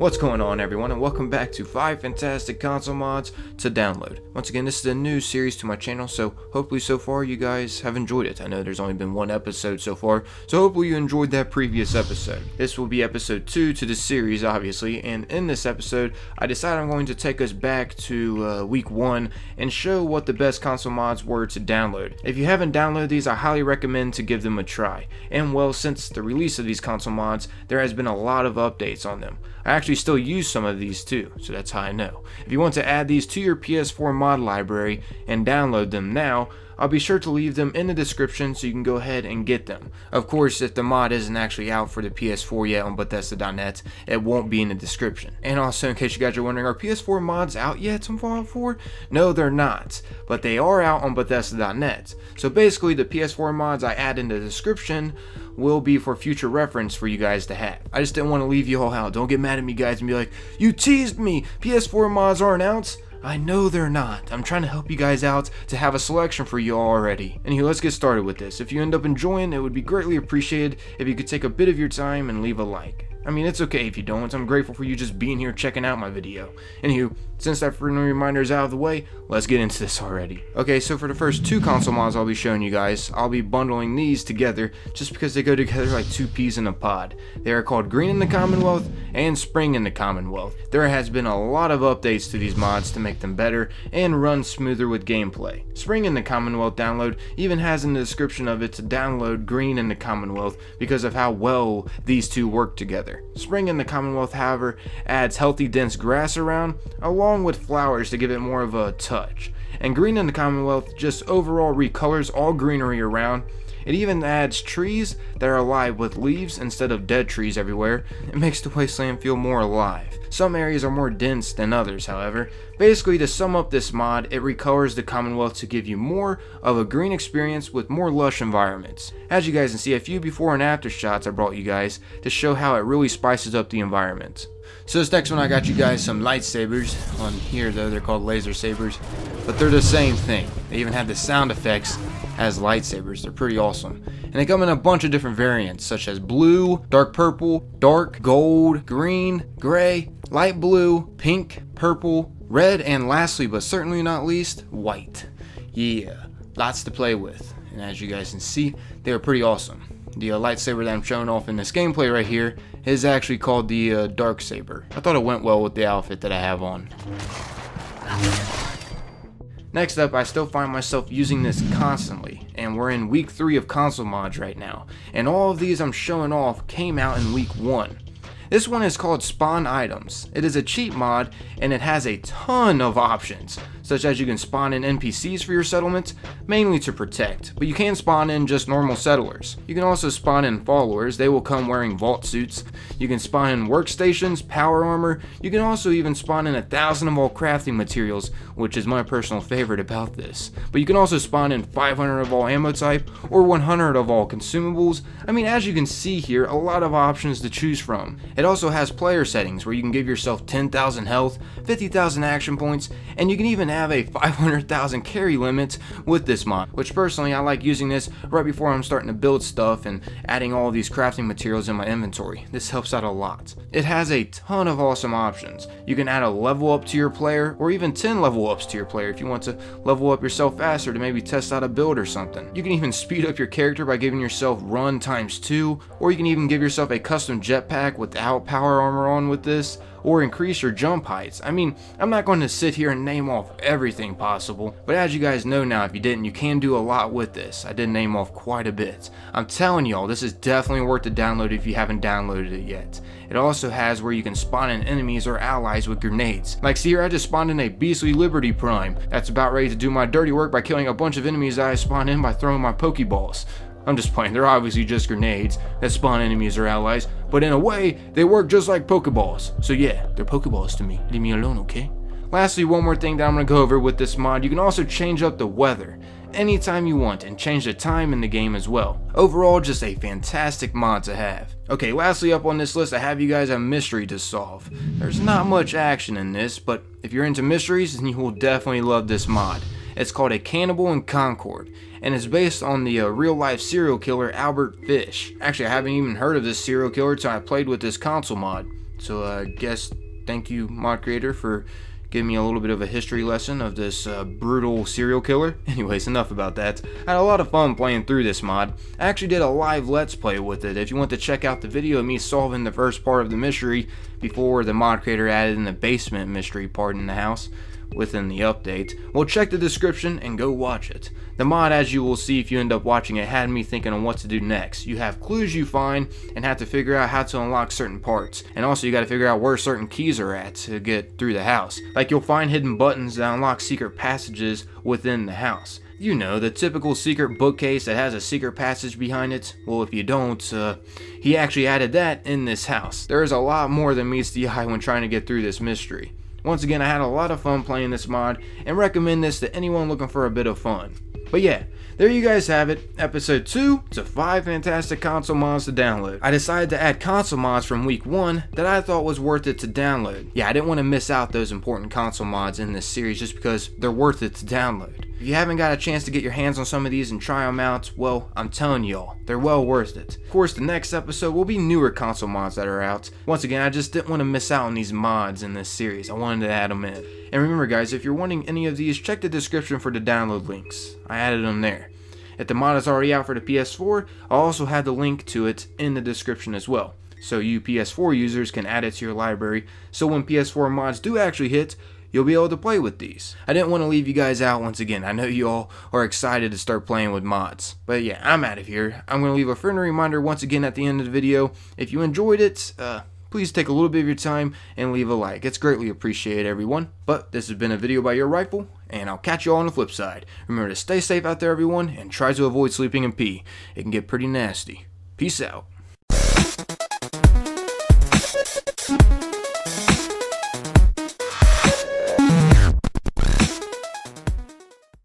What's going on, everyone, and welcome back to 5 fantastic console mods to download. Once again, this is a new series to my channel, so hopefully so far you guys have enjoyed it. I know there's only been one episode so far, so hopefully you enjoyed that previous episode. This will be episode 2 to the series, obviously, and in this episode, I decided I'm going to take us back to week 1 and show what the best console mods were to download. If you haven't downloaded these, I highly recommend to give them a try. And well, since the release of these console mods, there has been a lot of updates on them. I actually still use some of these too, so that's how I know. If you want to add these to your PS4 mod library and download them now, I'll be sure to leave them in the description so you can go ahead and get them. Of course, if the mod isn't actually out for the PS4 yet on Bethesda.net, it won't be in the description. And also, in case you guys are wondering, are PS4 mods out yet on Fallout 4? No, they're not, but they are out on Bethesda.net. So basically, the PS4 mods I add in the description will be for future reference for you guys to have. I just didn't want to leave you all out. Don't get mad at me, guys, and be like, you teased me, PS4 mods aren't out. I know they're not. I'm trying to help you guys out to have a selection for you all already. Anywho, let's get started with this. If you end up enjoying, it would be greatly appreciated if you could take a bit of your time and leave a like. I mean, it's okay if you don't. I'm grateful for you just being here checking out my video. Anywho, since that friendly reminder is out of the way, let's get into this already. Okay, so for the first 2 console mods I'll be showing you guys, I'll be bundling these together just because they go together like 2 peas in a pod. They are called Green in the Commonwealth and Spring in the Commonwealth. There has been a lot of updates to these mods to make them better and run smoother with gameplay. Spring in the Commonwealth download even has in the description of it to download Green in the Commonwealth because of how well these two work together. Spring in the Commonwealth, however, adds healthy dense grass around, along with flowers to give it more of a touch. And Green in the Commonwealth just overall recolors all greenery around. It even adds trees that are alive with leaves instead of dead trees everywhere. It makes the wasteland feel more alive. Some areas are more dense than others, however. Basically, to sum up this mod, it recolors the Commonwealth to give you more of a green experience with more lush environments. As you guys can see, a few before and after shots I brought you guys to show how it really spices up the environment. So this next one, I got you guys some lightsabers. On here though, they're called laser sabers, but they're the same thing. They even have the sound effects as lightsabers. They're pretty awesome. And they come in a bunch of different variants, such as blue, dark purple, dark gold, green, gray, light blue, pink, purple, red, and lastly but certainly not least, white. Yeah, lots to play with. And as you guys can see, they are pretty awesome. The lightsaber that I'm showing off in this gameplay right here is actually called the dark saber. I thought it went well with the outfit that I have on. Next up, I still find myself using this constantly, and we're in week 3 of console mods right now, and all of these I'm showing off came out in week 1. This one is called Spawn Items. It is a cheat mod, and it has a ton of options, such as you can spawn in NPCs for your settlement, mainly to protect, but you can spawn in just normal settlers. You can also spawn in followers. They will come wearing vault suits. You can spawn in workstations, power armor. You can also even spawn in 1,000 of all crafting materials, which is my personal favorite about this. But you can also spawn in 500 of all ammo type, or 100 of all consumables. I mean, as you can see here, a lot of options to choose from. It also has player settings where you can give yourself 10,000 health, 50,000 action points, and you can even have a 500,000 carry limit with this mod, which personally I like using this right before I'm starting to build stuff and adding all these crafting materials in my inventory. This helps out a lot. It has a ton of awesome options. You can add a level up to your player, or even 10 level ups to your player if you want to level up yourself faster to maybe test out a build or something. You can even speed up your character by giving yourself run ×2, or you can even give yourself a custom jetpack without power armor on with this, or increase your jump heights. I mean, I'm not going to sit here and name off everything possible, but as you guys know now, if you didn't, you can do a lot with this. I did name off quite a bit. I'm telling y'all, this is definitely worth the download if you haven't downloaded it yet. It also has where you can spawn in enemies or allies with grenades. Like, see here, I just spawned in a beastly Liberty Prime that's about ready to do my dirty work by killing a bunch of enemies that I spawned in by throwing my Pokeballs. I'm just playing, they're obviously just grenades that spawn enemies or allies, but in a way, they work just like Pokeballs. So yeah, they're Pokeballs to me. Leave me alone, okay? Lastly, one more thing that I'm going to go over with this mod, you can also change up the weather anytime you want and change the time in the game as well. Overall, just a fantastic mod to have. Okay, lastly up on this list, I have you guys a mystery to solve. There's not much action in this, but if you're into mysteries, then you will definitely love this mod. It's called a Cannibal and Concord, and it's based on the real-life serial killer Albert Fish. Actually, I haven't even heard of this serial killer until I played with this console mod. So I guess thank you, mod creator, for giving me a little bit of a history lesson of this brutal serial killer. Anyways, enough about that. I had a lot of fun playing through this mod. I actually did a live let's play with it. If you want to check out the video of me solving the first part of the mystery before the mod creator added in the basement mystery part in the house within the update, well, check the description and go watch it. The mod, as you will see if you end up watching it, had me thinking on what to do next. You have clues you find and have to figure out how to unlock certain parts, and also you got to figure out where certain keys are at to get through the house. Like, you'll find hidden buttons that unlock secret passages within the house. You know, the typical secret bookcase that has a secret passage behind it. Well, if you don't, he actually added that in this house. There is a lot more than meets the eye when trying to get through this mystery. Once again, I had a lot of fun playing this mod and recommend this to anyone looking for a bit of fun. But yeah, there you guys have it, episode 2 to 5 fantastic console mods to download. I decided to add console mods from week 1 that I thought was worth it to download. Yeah, I didn't want to miss out those important console mods in this series just because they're worth it to download. If you haven't got a chance to get your hands on some of these and try them out, well, I'm telling y'all, they're well worth it. Of course, the next episode will be newer console mods that are out. Once again, I just didn't want to miss out on these mods in this series. I wanted to add them in. And remember guys, if you're wanting any of these, check the description for the download links. I added them there. If the mod is already out for the PS4, I'll also have the link to it in the description as well. So you PS4 users can add it to your library, so when PS4 mods do actually hit, you'll be able to play with these. I didn't want to leave you guys out once again. I know you all are excited to start playing with mods. But yeah, I'm out of here. I'm going to leave a friendly reminder once again at the end of the video. If you enjoyed it, please take a little bit of your time and leave a like. It's greatly appreciated, everyone. But this has been a video by Your Rifle, and I'll catch you all on the flip side. Remember to stay safe out there, everyone, and try to avoid sleeping in pee. It can get pretty nasty. Peace out.